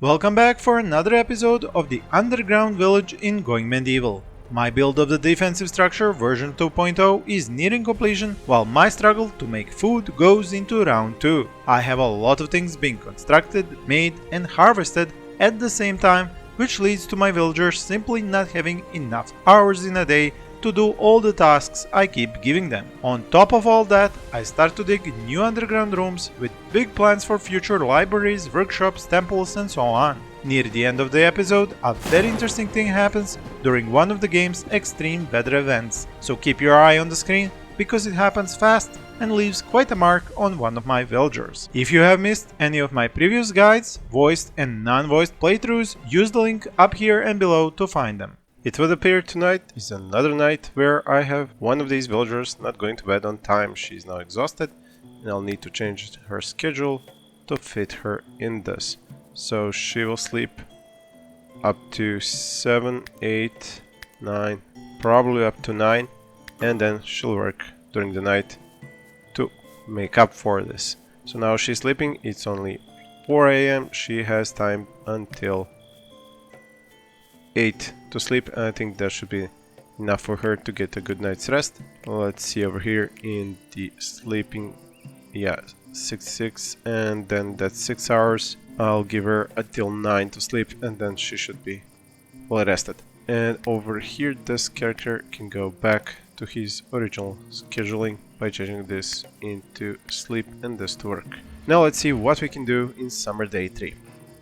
Welcome back for another episode of the Underground Village in Going Medieval. My build of the defensive structure version 2.0 is nearing completion, while my struggle to make food goes into round 2. I have a lot of things being constructed, made and harvested at the same time, which leads to my villagers simply not having enough hours in a day to do all the tasks I keep giving them. On top of all that, I start to dig new underground rooms with big plans for future libraries, workshops, temples and so on. Near the end of the episode, a very interesting thing happens during one of the game's extreme weather events, so keep your eye on the screen because it happens fast and leaves quite a mark on one of my villagers. If you have missed any of my previous guides, voiced and non-voiced playthroughs, use the link up here and below to find them. It would appear tonight is another night where I have one of these villagers not going to bed on time. She's now exhausted and I'll need to change her schedule to fit her in this. So she will sleep up to 7, 8, 9, probably up to 9, and then she'll work during the night to make up for this. So now she's sleeping, it's only 4 AM, she has time until 8 to sleep, and I think that should be enough for her to get a good night's rest. Let's see over here in the sleeping, yeah, 6, and then that's 6 hours. I'll give her until 9 to sleep and then she should be well rested. And over here this character can go back to his original scheduling by changing this into sleep and this to work. Now let's see what we can do in summer day 3.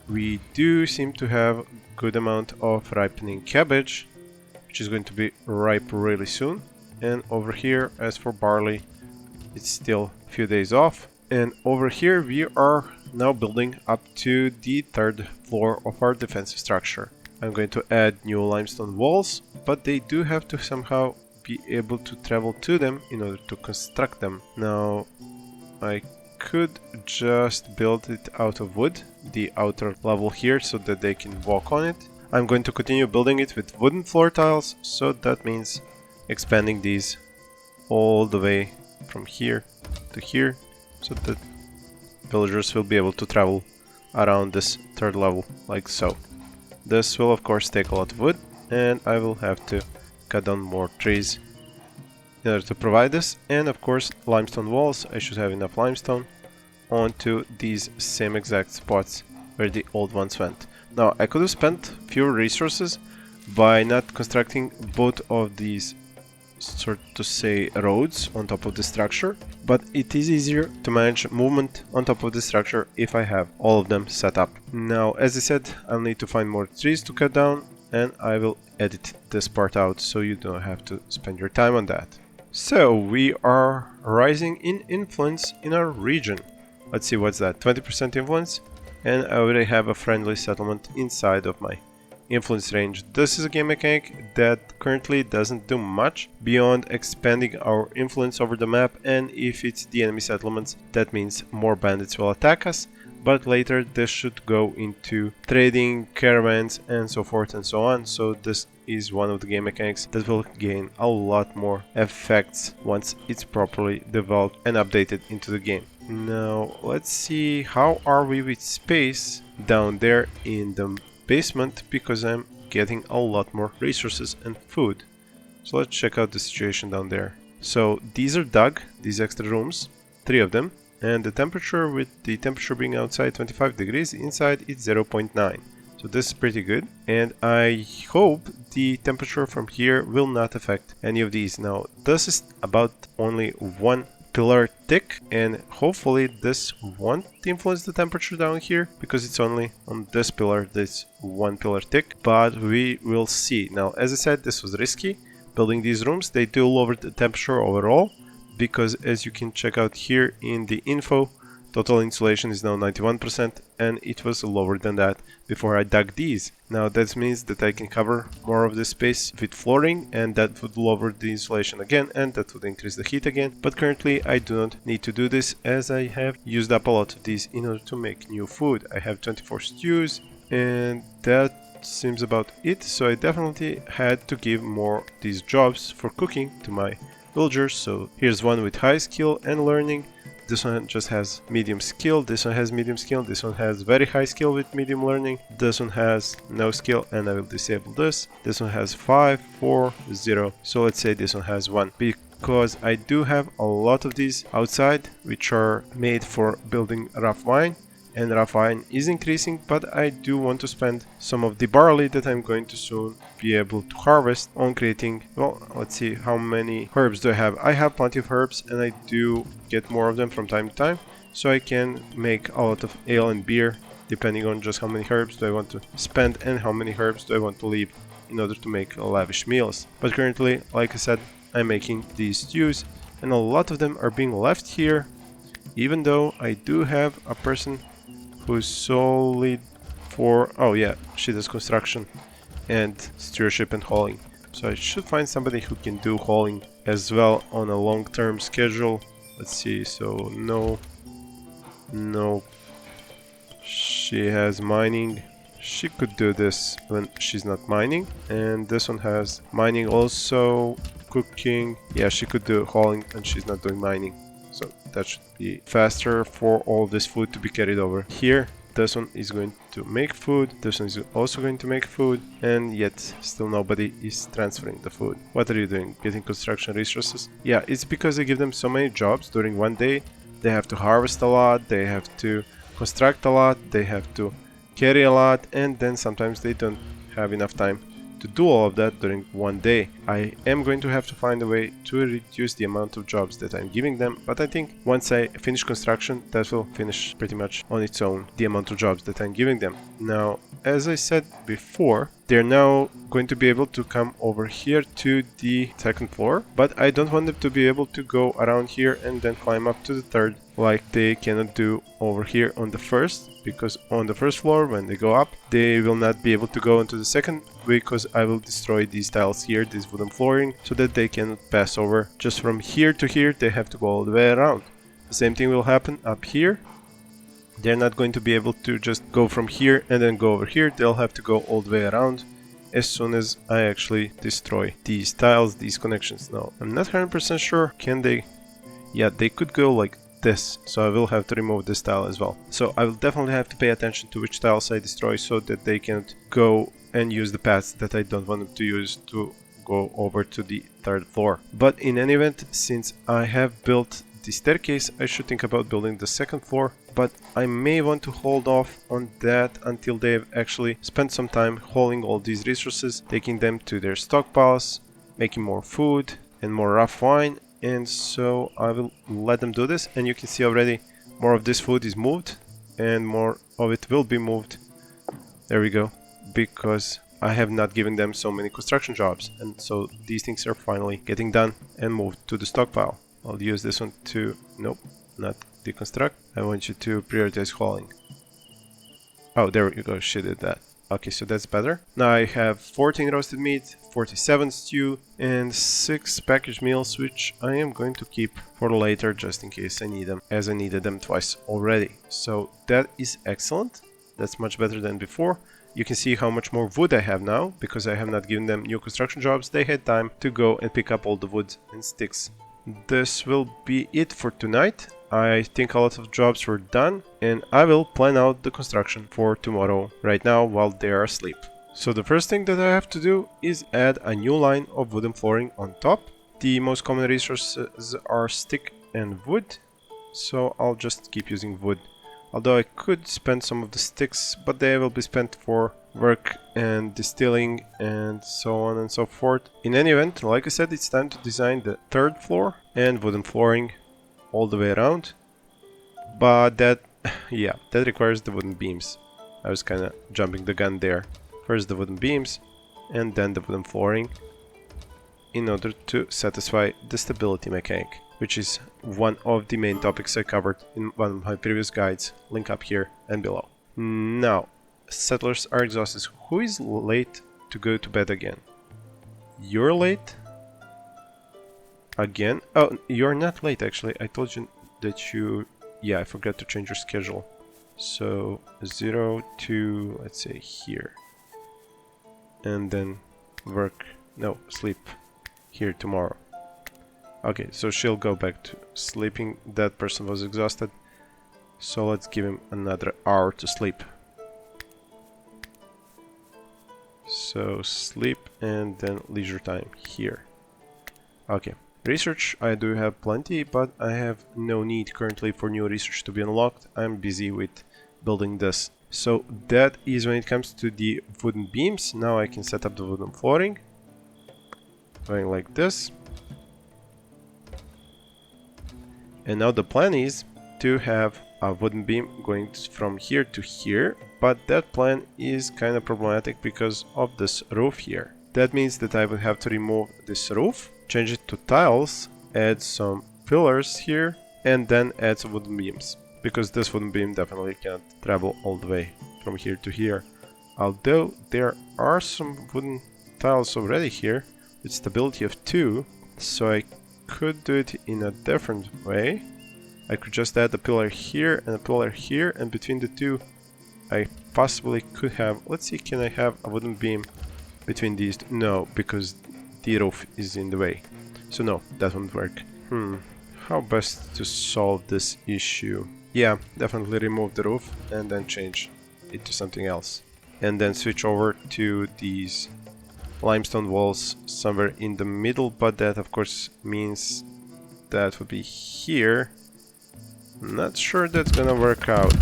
We do seem to have good amount of ripening cabbage, which is going to be ripe really soon. And over here, as for barley, it's still a few days off. And over here we are now building up to the 3rd floor of our defensive structure. I'm going to add new limestone walls, but they do have to somehow be able to travel to them in order to construct them. Now I could just build it out of wood, the outer level here, so that they can walk on it. I'm going to continue building it with wooden floor tiles, so that means expanding these all the way from here to here, so that villagers will be able to travel around this 3rd level, like so. This will of course take a lot of wood, and I will have to cut down more trees in order to provide this. And of course limestone walls, I should have enough limestone onto these same exact spots where the old ones went. Now I could have spent fewer resources by not constructing both of these, sort to say, roads on top of the structure, but it is easier to manage movement on top of the structure if I have all of them set up. Now as I said, I'll need to find more trees to cut down, and I will edit this part out so you don't have to spend your time on that. So we are rising in influence in our region. Let's see, what's that? 20% influence, and I already have a friendly settlement inside of my influence range. This is a game mechanic that currently doesn't do much beyond expanding our influence over the map, and if it's the enemy settlements, that means more bandits will attack us, but later this should go into trading, caravans and so forth and so on. So this is one of the game mechanics that will gain a lot more effects once it's properly developed and updated into the game. Now let's see, how are we with space down there in the basement, because I'm getting a lot more resources and food. So let's check out the situation down there. So these are dug, these extra rooms, 3 of them, and the temperature, with the temperature being outside 25 degrees, inside it's 0.9. So this is pretty good, and I hope the temperature from here will not affect any of these. Now this is about only 1 pillar thick, and hopefully this won't influence the temperature down here, because it's only on this pillar that's 1 pillar thick, but we will see. Now as I said, this was risky building these rooms. They do lower the temperature overall, because as you can check out here in the info, total insulation is now 91%, and it was lower than that before I dug these. Now that means that I can cover more of the space with flooring, and that would lower the insulation again, and that would increase the heat again. But currently I do not need to do this, as I have used up a lot of these in order to make new food. I have 24 stews, and that seems about it. So I definitely had to give more these jobs for cooking to my villagers. So here's one with high skill and learning. This one just has medium skill, this one has medium skill, this one has very high skill with medium learning, this one has no skill, and I will disable this. This one has 5, 4, 0. So let's say this one has 1. Because I do have a lot of these outside, which are made for building rough wine. And rough wine is increasing, but I do want to spend some of the barley that I'm going to soon be able to harvest on creating, well, let's see, how many herbs do I have? I have plenty of herbs, and I do get more of them from time to time, so I can make a lot of ale and beer, depending on just how many herbs do I want to spend and how many herbs do I want to leave in order to make lavish meals. But currently, like I said, I'm making these stews, and a lot of them are being left here, even though I do have a person who's solely for, oh yeah, she does construction and stewardship and hauling. So I should find somebody who can do hauling as well on a long-term schedule. Let's see, so no, she has mining. She could do this when she's not mining, and this one has mining also, cooking. Yeah, she could do hauling and she's not doing mining. So that should be faster for all this food to be carried over here. This one is going to make food, this one is also going to make food, and yet still nobody is transferring the food. What are you doing? Getting construction resources? Yeah, it's because I give them so many jobs during one day. They have to harvest a lot, they have to construct a lot, they have to carry a lot, and then sometimes they don't have enough time to do all of that during one day. I am going to have to find a way to reduce the amount of jobs that I'm giving them, but I think once I finish construction, that will finish pretty much on its own, the amount of jobs that I'm giving them. Now, as I said before, they're now going to be able to come over here to the second floor, but I don't want them to be able to go around here and then climb up to the third like they cannot do over here on the first, because on the first floor when they go up they will not be able to go into the second, because I will destroy these tiles here, this wooden flooring, so that they cannot pass over. Just from here to here they have to go all the way around. The same thing will happen up here. They're not going to be able to just go from here and then go over here. They'll have to go all the way around as soon as I actually destroy these tiles, these connections. Now, I'm not 100% sure. Can they? Yeah, they could go like this. So I will have to remove this tile as well. So I will definitely have to pay attention to which tiles I destroy so that they can't go and use the paths that I don't want them to use to go over to the third floor. But in any event, since I have built the staircase, I should think about building the second floor, but I may want to hold off on that until they've actually spent some time hauling all these resources, taking them to their stockpiles, making more food and more rough wine, and so I will let them do this. And you can see already more of this food is moved and more of it will be moved. There we go, because I have not given them so many construction jobs, and so these things are finally getting done and moved to the stockpile. I'll use this one to, nope, not deconstruct. I want you to prioritize hauling. Oh, there you go, she did that. Okay, so that's better. Now I have 14 roasted meat, 47 stew, and 6 packaged meals, which I am going to keep for later just in case I need them, as I needed them twice already. So that is excellent. That's much better than before. You can see how much more wood I have now, because I have not given them new construction jobs. They had time to go and pick up all the wood and sticks. This will be it for tonight. I think a lot of jobs were done, and I will plan out the construction for tomorrow right now while they are asleep. So the first thing that I have to do is add a new line of wooden flooring on top. The most common resources are stick and wood, so I'll just keep using wood. Although I could spend some of the sticks, but they will be spent for work and distilling and so on and so forth. In any event, like I said, it's time to design the third floor and wooden flooring all the way around. But that, yeah, that requires the wooden beams. I was kind of jumping the gun there. First the wooden beams and then the wooden flooring in order to satisfy the stability mechanic, which is one of the main topics I covered in one of my previous guides. Link up here and below. Now, settlers are exhausted. Who is late to go to bed again? You're late? Again? Oh, you're not late actually. I told you that you... Yeah, I forgot to change your schedule. So, 0 to, let's say, here. And then work... No, sleep here tomorrow. Okay, so she'll go back to sleeping. That person was exhausted. So let's give him another hour to sleep. So sleep and then leisure time here. Okay. Research, I do have plenty, but I have no need currently for new research to be unlocked. I'm busy with building this. So that is when it comes to the wooden beams. Now I can set up the wooden flooring. Going like this. And now the plan is to have a wooden beam going from here to here. But that plan is kind of problematic because of this roof here. That means that I will have to remove this roof, change it to tiles, add some pillars here, and then add some wooden beams. Because this wooden beam definitely can't travel all the way from here to here. Although there are some wooden tiles already here with stability of 2, so I could do it in a different way. I could just add a pillar here and a pillar here, and between the two I possibly could have... Let's see, can I have a wooden beam between these two? No, because the roof is in the way. So no, that won't work. How best to solve this issue? Yeah, definitely remove the roof and then change it to something else. And then switch over to these limestone walls somewhere in the middle, but that of course means that would be here. Not sure that's gonna work out.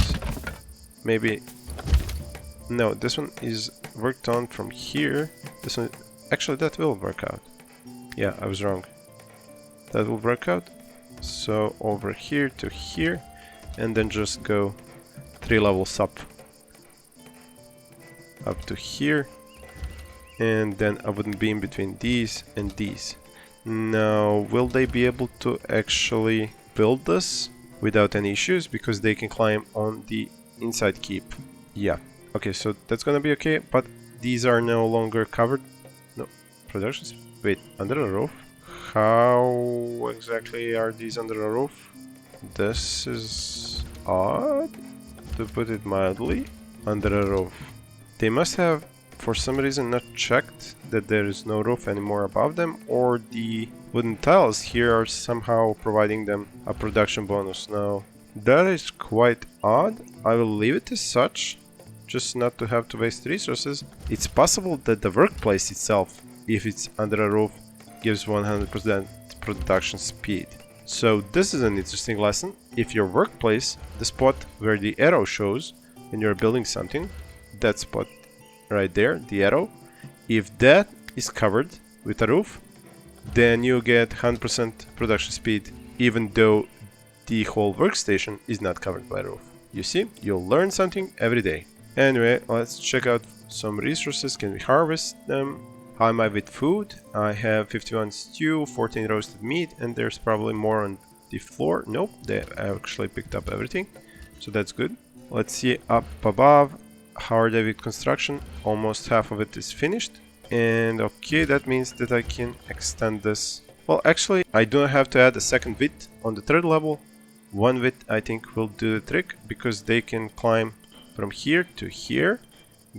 Maybe... No, this one is worked on from here. This one... Actually, that will work out. Yeah, I was wrong. That will work out. So over here to here, and then just go 3 levels up to here, and then a wooden beam between these and these. Now, will they be able to actually build this without any issues? Because they can climb on the inside keep. Yeah. Okay, so that's gonna be okay, but these are no longer covered. No, productions. Wait, under a roof? How exactly are these under a roof? This is odd, to put it mildly. Under a roof. They must have, for some reason, not checked that there is no roof anymore above them, or the wooden tiles here are somehow providing them a production bonus. Now, that is quite odd. I will leave it as such, just not to have to waste resources. It's possible that the workplace itself, if it's under a roof, gives 100% production speed. So this is an interesting lesson. If your workplace, the spot where the arrow shows when you're building something, that spot right there, the arrow, if that is covered with a roof, then you get 100% production speed, even though the whole workstation is not covered by a roof. You see, you'll learn something every day. Anyway, let's check out some resources. Can we harvest them? How am I with food? I have 51 stew, 14 roasted meat, and there's probably more on the floor. Nope, they actually picked up everything, so that's good. Let's see up above. How are they with construction? Almost half of it is finished. And okay, that means that I can extend this. Well, actually, I do not have to add a second width on the 3rd level. One width, I think, will do the trick, because they can climb from here to here,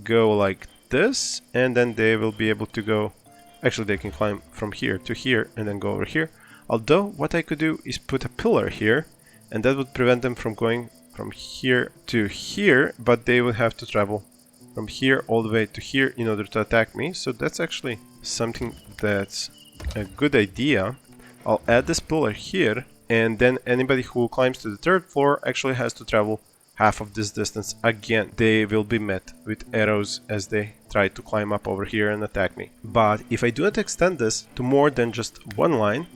go like this, and then they will be able to go... Actually, they can climb from here to here and then go over here. Although, what I could do is put a pillar here, and that would prevent them from going from here to here, but they would have to travel from here all the way to here in order to attack me. So that's actually something that's a good idea. I'll add this pillar here, and then anybody who climbs to the 3rd floor actually has to travel half of this distance again. They will be met with arrows as they try to climb up over here and attack me. But if I do not extend this to more than just one line,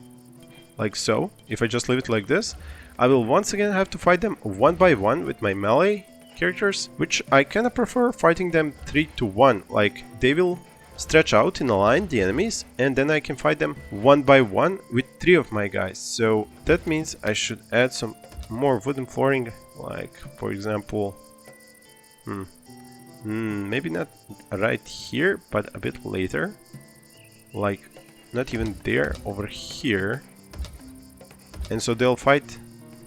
like so, if I just leave it like this, I will once again have to fight them one by one with my melee characters, which I kinda prefer fighting them 3 to 1. Like, they will stretch out in a line, the enemies, and then I can fight them one by one with 3 of my guys. So that means I should add some more wooden flooring, like, for example, maybe not right here, but a bit later. Like, not even there, over here. And so they'll fight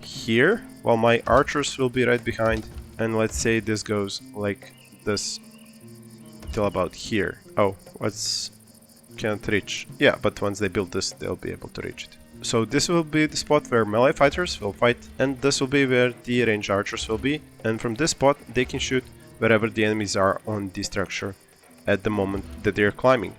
here, while my archers will be right behind. And let's say this goes like this till about here. Oh, can't reach. Yeah, but once they build this, they'll be able to reach it. So this will be the spot where melee fighters will fight, and this will be where the ranged archers will be, and from this spot they can shoot wherever the enemies are on the structure at the moment that they're climbing.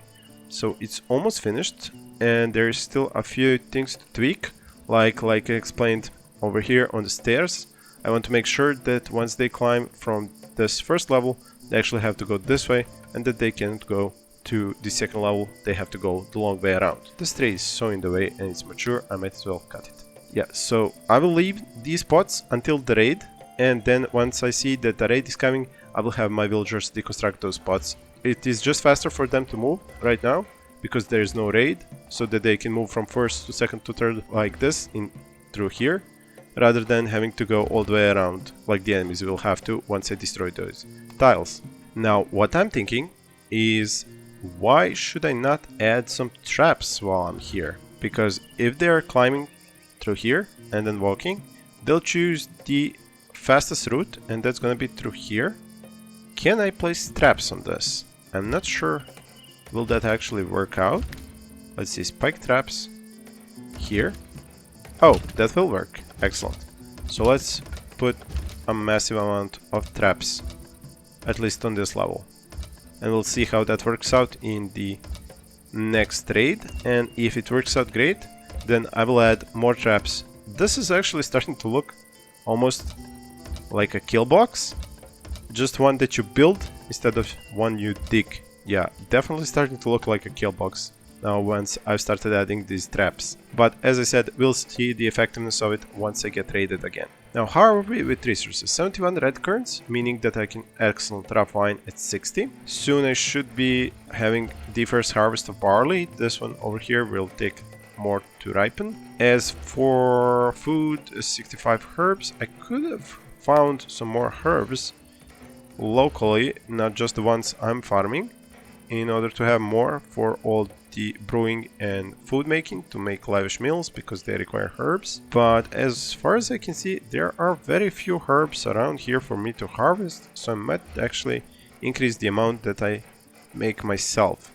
So it's almost finished, and there's still a few things to tweak, like I explained over here on the stairs. I want to make sure that once they climb from this first level, they actually have to go this way, and that they can't go to the second level, they have to go the long way around. This tree is so in the way and it's mature, I might as well cut it. Yeah, so I will leave these spots until the raid, and then once I see that the raid is coming, I will have my villagers deconstruct those spots. It is just faster for them to move right now, because there is no raid, so that they can move from first to second to third like this, in through here, rather than having to go all the way around, like the enemies will have to once I destroy those tiles. Now, what I'm thinking is, why should I not add some traps while I'm here? Because if they are climbing through here and then walking, they'll choose the fastest route, and that's gonna be through here. Can I place traps on this? I'm not sure. Will that actually work out? Let's see, spike traps here. Oh, that will work. Excellent. So let's put a massive amount of traps, at least on this level. And we'll see how that works out in the next raid. And if it works out great, then I will add more traps. This is actually starting to look almost like a kill box. Just one that you build instead of one you dig. Yeah, definitely starting to look like a kill box now once I've started adding these traps. But as I said, we'll see the effectiveness of it once I get raided again. Now, how are we with resources? 71 red currants, meaning that I can excellent rough wine at 60. Soon I should be having the first harvest of barley. This one over here will take more to ripen. As for food, 65 herbs. I could have found some more herbs locally, not just the ones I'm farming, in order to have more for all the brewing and food making to make lavish meals, because they require herbs. But as far as I can see, there are very few herbs around here for me to harvest, so I might actually increase the amount that I make myself.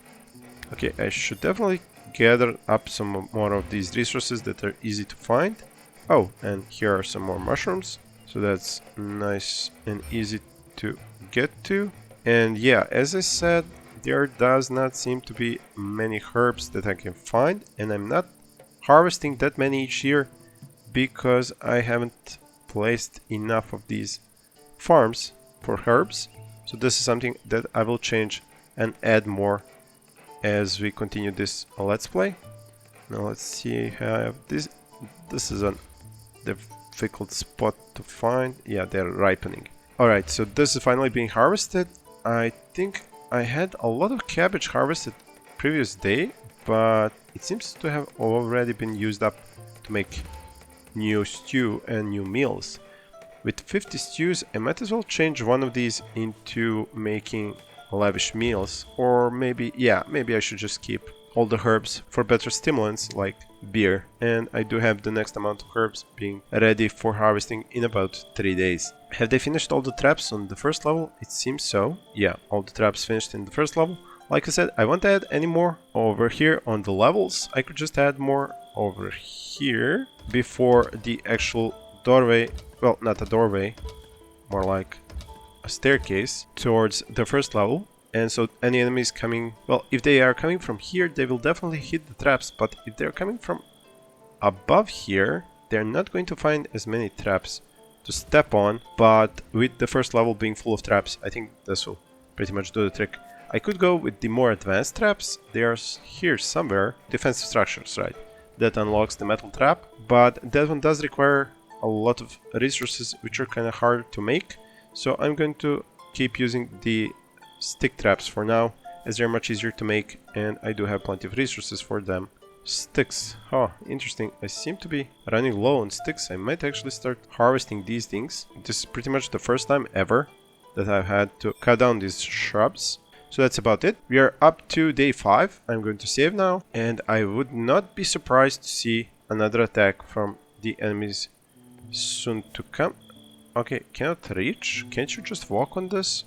Okay, I should definitely gather up some more of these resources that are easy to find. Oh, and here are some more mushrooms, so that's nice and easy to get to. And yeah, as I said, there does not seem to be many herbs that I can find, and I'm not harvesting that many each year because I haven't placed enough of these farms for herbs. So this is something that I will change and add more as we continue this let's play. Now let's see how this is a difficult spot to find. Yeah, they're ripening. Alright, so this is finally being harvested. I think I had a lot of cabbage harvested previous day, but it seems to have already been used up to make new stew and new meals. With 50 stews, I might as well change one of these into making lavish meals, or maybe I should just keep all the herbs for better stimulants like beer, and I do have the next amount of herbs being ready for harvesting in about 3 days. Have they finished all the traps on the first level? It seems so. Yeah, all the traps finished in the first level. Like I said, I won't add any more over here on the levels. I could just add more over here before the actual doorway, well, not a doorway, more like a staircase towards the first level. And so any enemies coming, well, if they are coming from here, they will definitely hit the traps, but if they're coming from above here, they're not going to find as many traps to step on. But with the first level being full of traps, I think this will pretty much do the trick. I could go with the more advanced traps. They are here somewhere. Defensive structures, right? That unlocks the metal trap, but that one does require a lot of resources, which are kind of hard to make. So I'm going to keep using the stick traps for now, as they're much easier to make, and I do have plenty of resources for them. Sticks. Oh, interesting. I seem to be running low on sticks. I might actually start harvesting these things. This is pretty much the first time ever that I've had to cut down these shrubs. So that's about it. We are up to day 5. I'm going to save now, and I would not be surprised to see another attack from the enemies soon to come. Okay, cannot reach. Can't you just walk on this?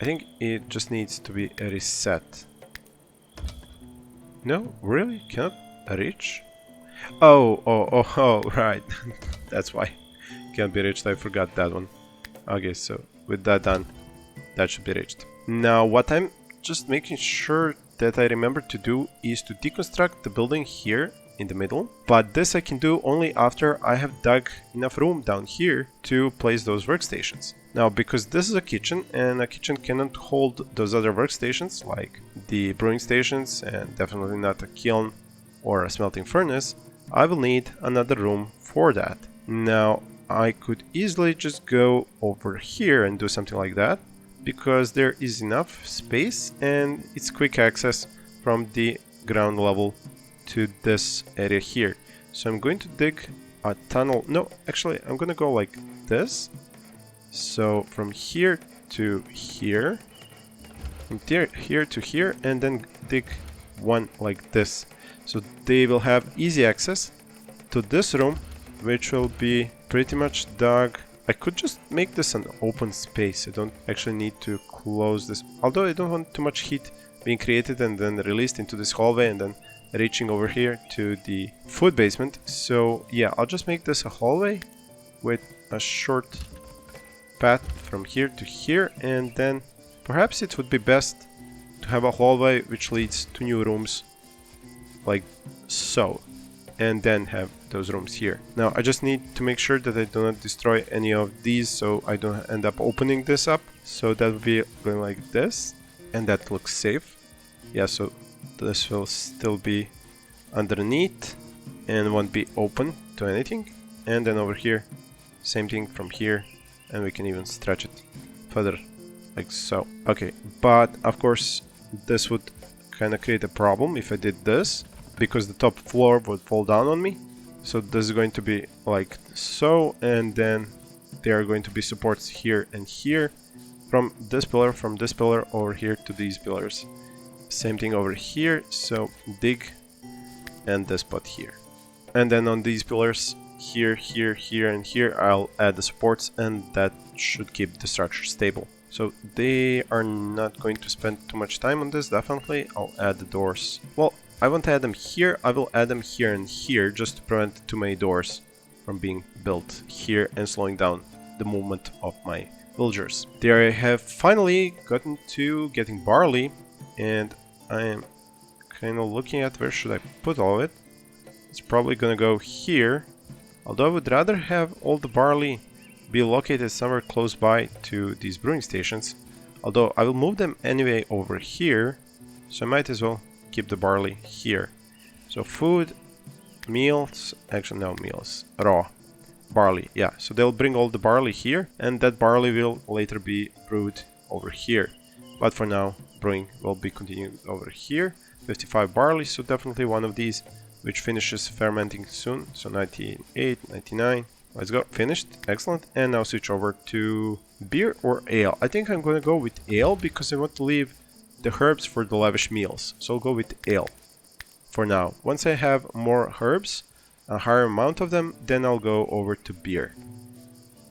I think it just needs to be a reset. No, really? Cannot reach? Oh, right. That's why. Can't be reached. I forgot that one. Okay, so with that done, that should be reached. Now, what I'm just making sure that I remember to do is to deconstruct the building here in the middle, but this I can do only after I have dug enough room down here to place those workstations. Now, because this is a kitchen and a kitchen cannot hold those other workstations like the brewing stations and definitely not a kiln or a smelting furnace, I will need another room for that. Now, I could easily just go over here and do something like that, because there is enough space and it's quick access from the ground level to this area here. So I'm going to dig a tunnel. No, actually, I'm gonna go like this. So from here to here, from here to here, and then dig one like this. So they will have easy access to this room, which will be pretty much dug. I could just make this an open space. I don't actually need to close this, although I don't want too much heat being created and then released into this hallway and then reaching over here to the food basement. So yeah, I'll just make this a hallway with a short path from here to here, and then perhaps it would be best to have a hallway which leads to new rooms like so, and then have those rooms here. Now I just need to make sure that I do not destroy any of these so I don't end up opening this up. So that would be going like this, and that looks safe. Yeah, so this will still be underneath and won't be open to anything. And then over here, same thing from here, and we can even stretch it further like so. Okay, but of course this would kind of create a problem if I did this, because the top floor would fall down on me. So this is going to be like so, and then there are going to be supports here and here from this pillar over here to these pillars. Same thing over here, so dig and this spot here. And then on these pillars here, here and here, I'll add the supports, and that should keep the structure stable. So they are not going to spend too much time on this, definitely. I'll add the doors. Well, I won't add them here, I will add them here and here just to prevent too many doors from being built here and slowing down the movement of my villagers. There I have finally gotten to getting barley, and I am kind of looking at where should I put all of it. It's probably gonna go here, although I would rather have all the barley be located somewhere close by to these brewing stations, although I will move them anyway over here, so I might as well keep the barley here. So food, meals, actually no meals, raw barley, yeah, so they'll bring all the barley here, and that barley will later be brewed over here. But for now, brewing will be continued over here. 55 barley, so definitely one of these which finishes fermenting soon. So 98, 99, let's go, finished, excellent. And now switch over to beer or ale. I think I'm gonna go with ale because I want to leave the herbs for the lavish meals, so I'll go with ale for now. Once I have more herbs, a higher amount of them, then I'll go over to beer.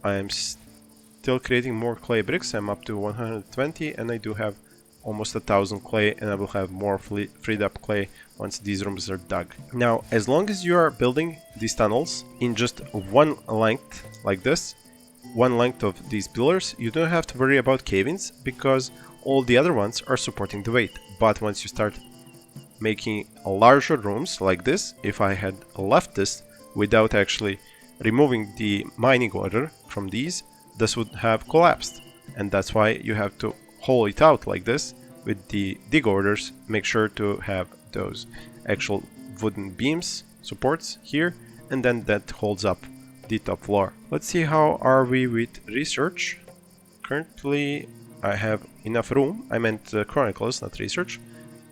I am still creating more clay bricks. I'm up to 120, and I do have almost 1,000 clay, and I will have more freed up clay once these rooms are dug. Now, as long as you are building these tunnels in just one length like this, one length of these pillars, you don't have to worry about cave-ins because all the other ones are supporting the weight. But once you start making larger rooms like this, if I had left this without actually removing the mining order from these, this would have collapsed. And that's why you have to hole it out like this with the dig orders. Make sure to have those actual wooden beams, supports here, and then that holds up the top floor. Let's see how are we with research. Currently I have enough room. I meant chronicles, not research.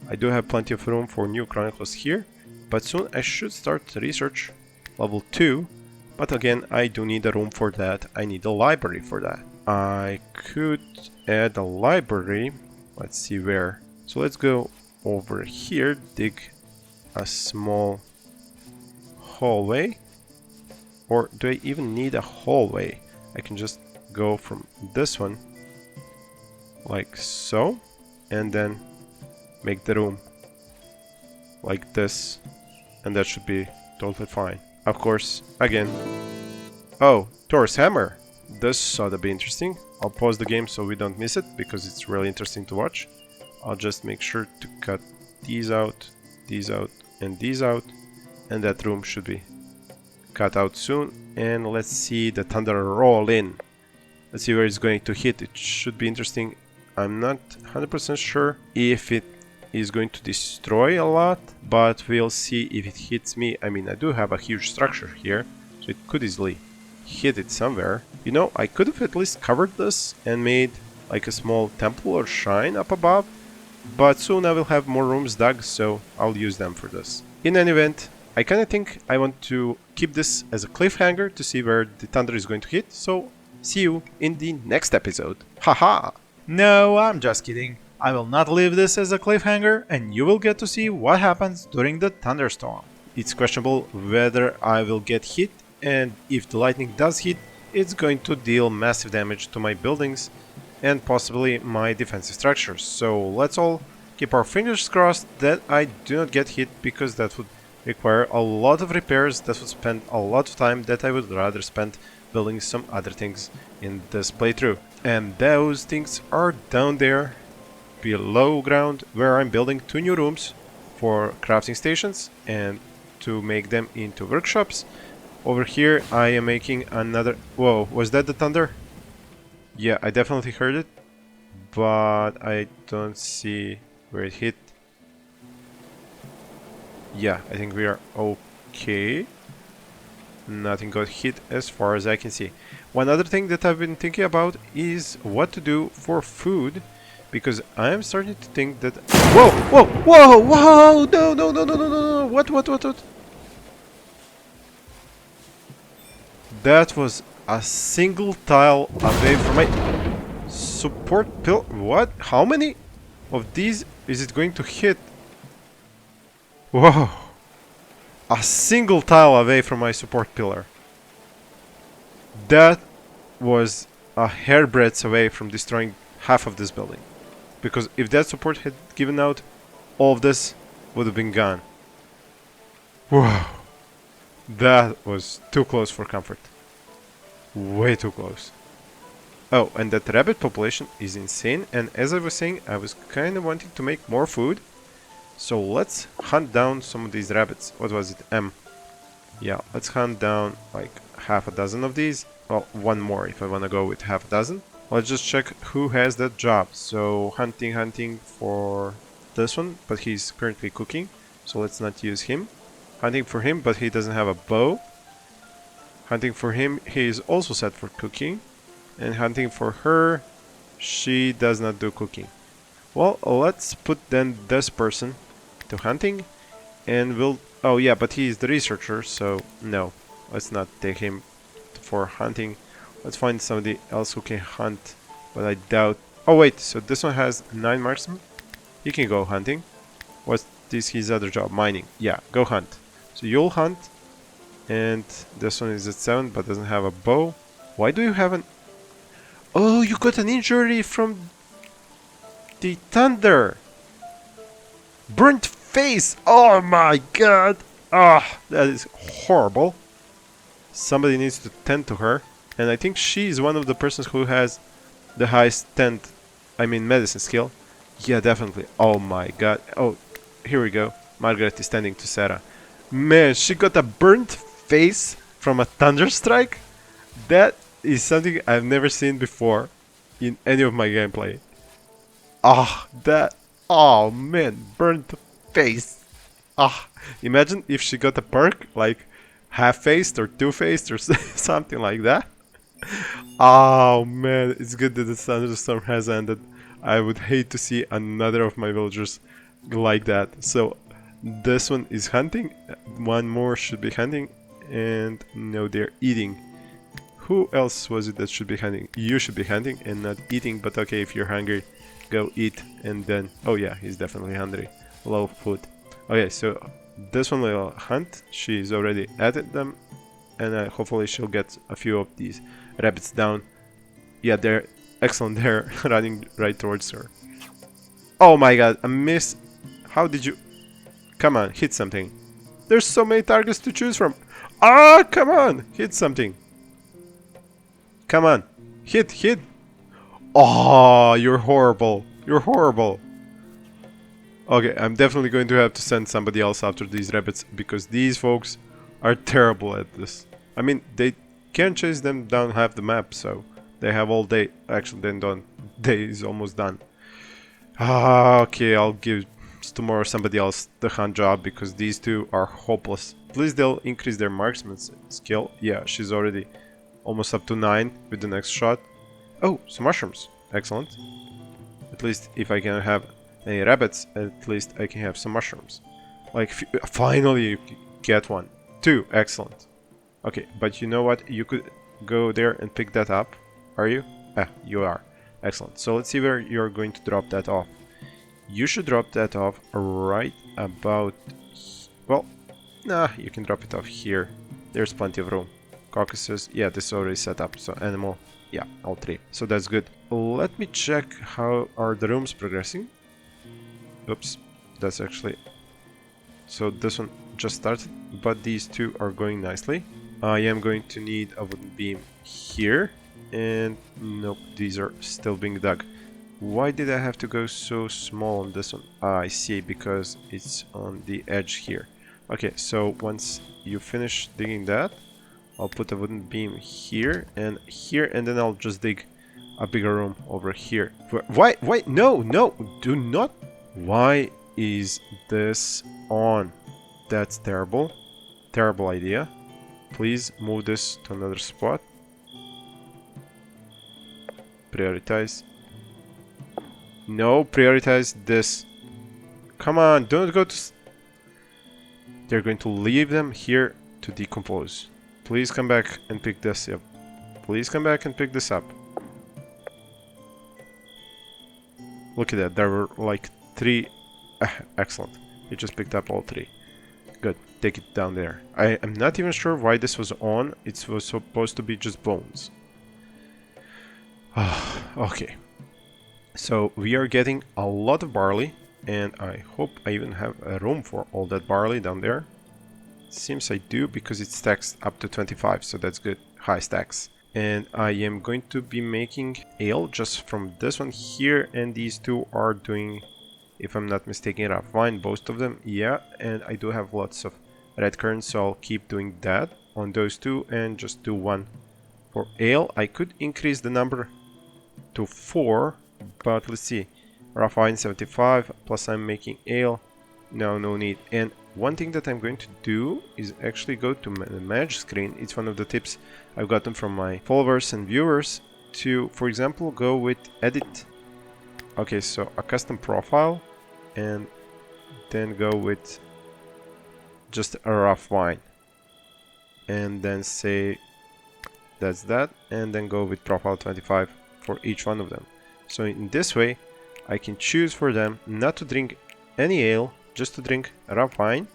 I do have plenty of room for new chronicles here, but soon I should start research level 2. But again, I do need a room for that. I need a library for that. I could add a library. Let's see where. So let's go over here, dig a small hallway. Or do I even need a hallway? I can just go from this one like so, and then make the room like this, and that should be totally fine. Of course, again. Oh, Thor's hammer. This ought to be interesting. I'll pause the game so we don't miss it, because it's really interesting to watch. I'll just make sure to cut these out, and these out. And that room should be cut out soon. And let's see the thunder roll in. Let's see where it's going to hit. It should be interesting. I'm not 100% sure if it is going to destroy a lot, but we'll see if it hits me. I mean, I do have a huge structure here, so it could easily hit it somewhere. You know, I could have at least covered this and made like a small temple or shrine up above, but soon I will have more rooms dug, so I'll use them for this. In any event, I kind of think I want to keep this as a cliffhanger to see where the thunder is going to hit, so see you in the next episode. Haha! No, I'm just kidding. I will not leave this as a cliffhanger, and you will get to see what happens during the thunderstorm. It's questionable whether I will get hit, and if the lightning does hit, it's going to deal massive damage to my buildings and possibly my defensive structures. So let's all keep our fingers crossed that I do not get hit, because that would require a lot of repairs, that would spend a lot of time that I would rather spend building some other things in this playthrough. And those things are down there below ground, where I'm building 2 new rooms for crafting stations and to make them into workshops. Over here I am making another... Whoa, was that the thunder? Yeah, I definitely heard it, but I don't see where it hit. Yeah, I think we are okay. Nothing got hit as far as I can see. One other thing that I've been thinking about is what to do for food, because I am starting to think that... Whoa! Whoa! Whoa! Whoa! No! No! No! No! No! No! What? That was a single tile away from my support pillar. What? How many of these is it going to hit? Whoa! A single tile away from my support pillar. That was a hairbreadth away from destroying half of this building. Because if that support had given out, all of this would have been gone. Whoa! That was too close for comfort. Way too close. Oh, and that rabbit population is insane, and as I was saying, I was kind of wanting to make more food. So let's hunt down some of these rabbits. What was it? M. Yeah, let's hunt down like half a dozen of these. Well, one more if I want to go with half a dozen. Let's just check who has that job. So hunting for this one, but he's currently cooking, so let's not use him. Hunting for him, but he doesn't have a bow. Hunting for him, he is also set for cooking. And hunting for her, she does not do cooking. Well, let's put then this person to hunting, and we'll... Oh yeah, but he is the researcher, so no, let's not take him for hunting. Let's find somebody else who can hunt, but I doubt... Oh wait, so this one has 9 marksmen? He can go hunting. What's this his other job? Mining. Yeah, go hunt. So you'll hunt, and this one is at 7 but doesn't have a bow. Why do you have an... Oh, you got an injury from the thunder! Burnt face! Oh my god! Ah, that is horrible. Somebody needs to tend to her. And I think she is one of the persons who has the highest medicine skill. Yeah, definitely. Oh my god. Oh, here we go. Margaret is tending to Sarah. Man, she got a burnt face from a thunderstrike? That is something I've never seen before in any of my gameplay. Ah, that... Oh man, burnt face. Ah, imagine if she got a perk like half-faced or two-faced or something like that. Oh man, it's good that the thunderstorm has ended. I would hate to see another of my villagers like that. So this one is hunting, one more should be hunting, and no, they're eating. Who else was it that should be hunting? You should be hunting and not eating, but okay, if you're hungry, go eat, and then... Oh yeah, he's definitely hungry. Low food. Okay, so this one will hunt. She's already added them, and hopefully she'll get a few of these rabbits down. Yeah, they're excellent. They're running right towards her. Oh my god, a miss. How did you... Come on, hit something. There's so many targets to choose from. Ah, come on! Hit something. Come on. Hit. Oh, you're horrible. You're horrible. Okay, I'm definitely going to have to send somebody else after these rabbits because these folks are terrible at this. I mean, they can't chase them down half the map, so they have all day. Actually, then done. Day is almost done. Ah, okay, I'll give tomorrow somebody else the hunt job because these two are hopeless. Please they'll increase their marksman skill. Yeah, she's already almost up to 9 with the next shot. Oh, some mushrooms. Excellent. At least if I can have any rabbits, at least I can have some mushrooms. Like, finally you get one. 2, excellent. Okay, but you know what? You could go there and pick that up. Are you? Ah, you are. Excellent. So let's see where you're going to drop that off. You should drop that off right about... Well, nah, you can drop it off here. There's plenty of room. Caucuses, yeah, this is already set up. So animal, yeah, all 3. So that's good. Let me check how are the rooms progressing. Oops, that's actually... So this one just started, but these 2 are going nicely. I am going to need a wooden beam here. And nope, these are still being dug. Why did I have to go so small on this one? Ah, I see, because it's on the edge here. Okay, so once you finish digging that, I'll put a wooden beam here, and then I'll just dig a bigger room over here. Why? No, do not. Why is this on? That's terrible. Terrible idea. Please move this to another spot. Prioritize. No, prioritize this. Come on, don't go to... They're going to leave them here to decompose. Please come back and pick this up. Please come back and pick this up. Look at that, there were like 3... excellent. You just picked up all 3. Good, take it down there. I am not even sure why this was on. It was supposed to be just bones. Okay. So we are getting a lot of barley, and I hope I even have a room for all that barley down there. Seems I do, because it stacks up to 25, so that's good. High stacks. And I am going to be making ale just from this one here, and these 2 are doing, if I'm not mistaken, rough wine, both of them. Yeah, and I do have lots of red currants, so I'll keep doing that on those 2 and just do 1 for ale. I could increase the number to 4, but let's see. Rough wine 75, plus I'm making ale. No need. And one thing that I'm going to do is actually go to the manage screen. It's one of the tips I've gotten from my followers and viewers to, for example, go with edit. Okay, so a custom profile, and then go with just a rough wine, and then say that's that, and then go with profile 25 for each one of them. So in this way I can choose for them not to drink any ale, just to drink rough wine,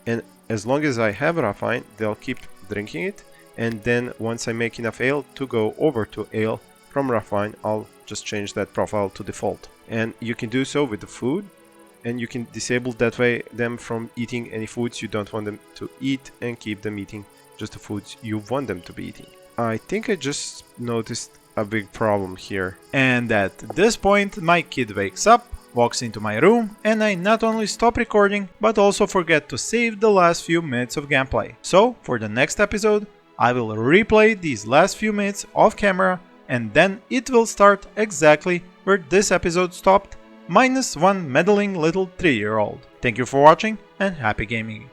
and as long as I have rough wine they'll keep drinking it, and then once I make enough ale to go over to ale from rough wine, I'll just change that profile to default. And you can do so with the food, and you can disable that way them from eating any foods you don't want them to eat, and keep them eating just the foods you want them to be eating. I think I just noticed a big problem here. And at this point my kid wakes up, walks into my room, and I not only stop recording but also forget to save the last few minutes of gameplay. So for the next episode I will replay these last few minutes off camera, and then it will start exactly where this episode stopped, minus 1 meddling little 3-year-old. Thank you for watching and happy gaming.